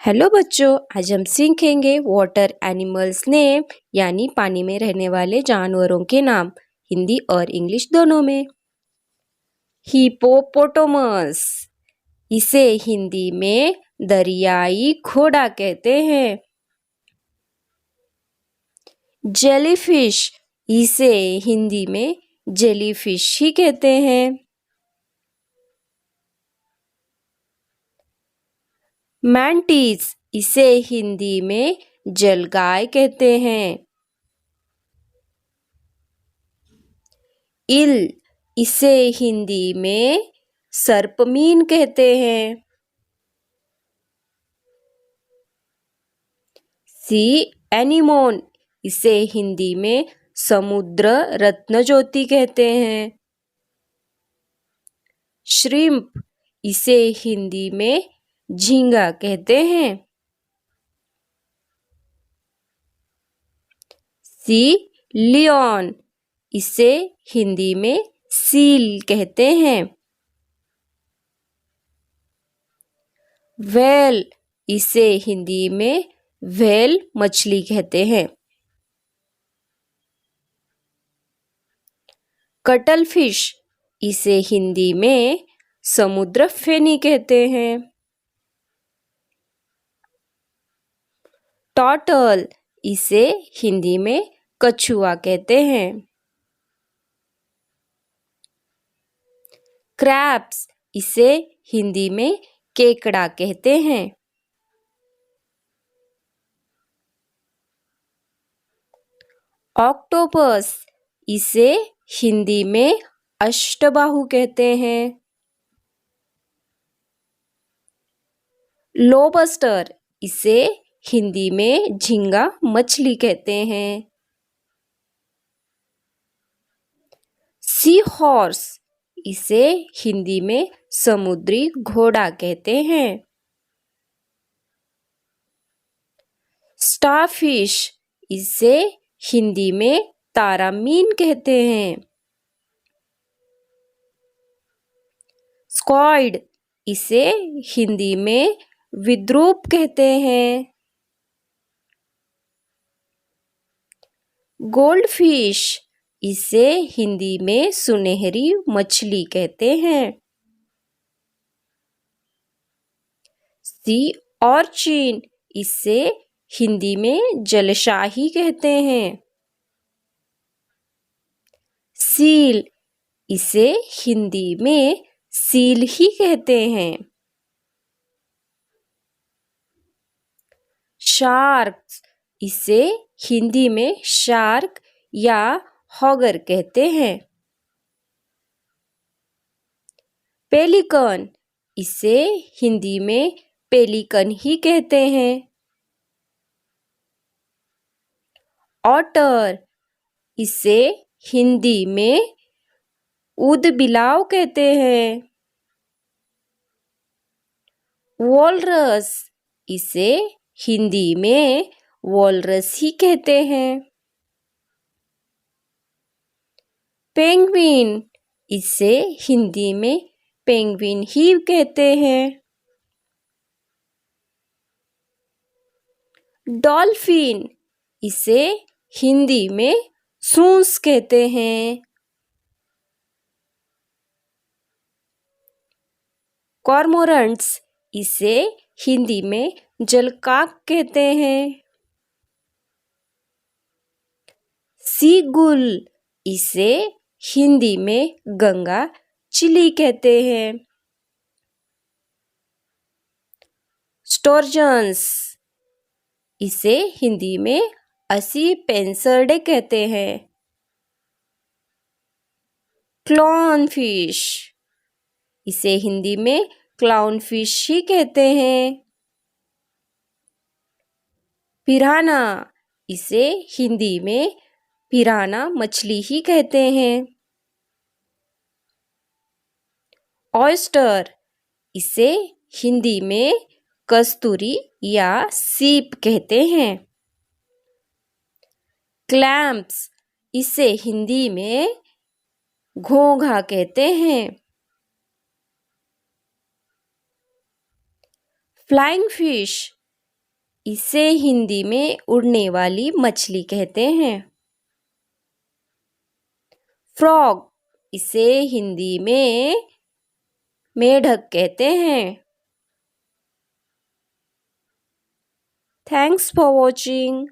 Hello बच्चों, आज हम सीखेंगे वाटर एनिमल्स नेम यानी पानी में रहने वाले जानवरों के नाम हिंदी और इंग्लिश दोनों में। हिपोपोटामस, इसे हिंदी में दरियाई घोड़ा कहते हैं। जेलीफिश, इसे हिंदी में जेलीफिश ही कहते हैं। मैंटिस, इसे हिंदी में जलगाय कहते हैं। इल, इसे हिंदी में सर्पमीन कहते हैं। सी एनीमोन, इसे हिंदी में समुद्र रत्नज्योति कहते हैं। श्रिम्प, इसे हिंदी में झींगा कहते हैं। सी लियोन, इसे हिंदी में सील कहते हैं। व्हेल, इसे हिंदी में व्हेल मछली कहते हैं। कटल फिश, इसे हिंदी में समुद्र फेनी कहते हैं। टर्टल, इसे हिंदी में कछुआ कहते हैं। क्रैब्स, इसे हिंदी में केकड़ा कहते हैं। ऑक्टोपस, इसे हिंदी में अष्टबाहु कहते हैं। लोबस्टर, इसे हिंदी में झींगा मछली कहते हैं। सी हॉर्स, इसे हिंदी में समुद्री घोड़ा कहते हैं। स्टारफिश, इसे हिंदी में तारामीन कहते हैं। स्क्वाइड, इसे हिंदी में विद्रूप कहते हैं। गोल्डफिश, इसे हिंदी में सुनहरी मछली कहते हैं। सी ऑर्चिन, इसे हिंदी में जलशाही कहते हैं। सील, इसे हिंदी में सील ही कहते हैं। शार्क, इसे हिंदी में शार्क या हॉगर कहते हैं। पेलिकन, इसे हिंदी में पेलिकन ही कहते हैं। ऑटर, इसे हिंदी में ऊदबिलाव कहते हैं। वॉलरस, इसे हिंदी में वॉलरस ही कहते हैं। पेंगुइन, इसे हिंदी में पेंगुइन ही कहते हैं। डॉल्फिन, इसे हिंदी में सूंस कहते हैं। कॉर्मोरेंट्स, इसे हिंदी में जलकाक कहते हैं। सीगुल, इसे हिंदी में गंगा चिली कहते हैं। स्टोरजन्स, इसे हिंदी में असी पेंसर्डे कहते हैं। क्लॉन फिश, इसे हिंदी में क्लाउन फिश ही कहते हैं। पिराना, इसे हिंदी में पिराना मछली ही कहते हैं। ऑयस्टर, इसे हिंदी में कस्तूरी या सीप कहते हैं। क्लैम्प्स, इसे हिंदी में घोंघा कहते हैं। फ्लाइंग फिश, इसे हिंदी में उड़ने वाली मछली कहते हैं। फ्रॉग, इसे हिंदी में मेढक कहते हैं। Thanks for watching.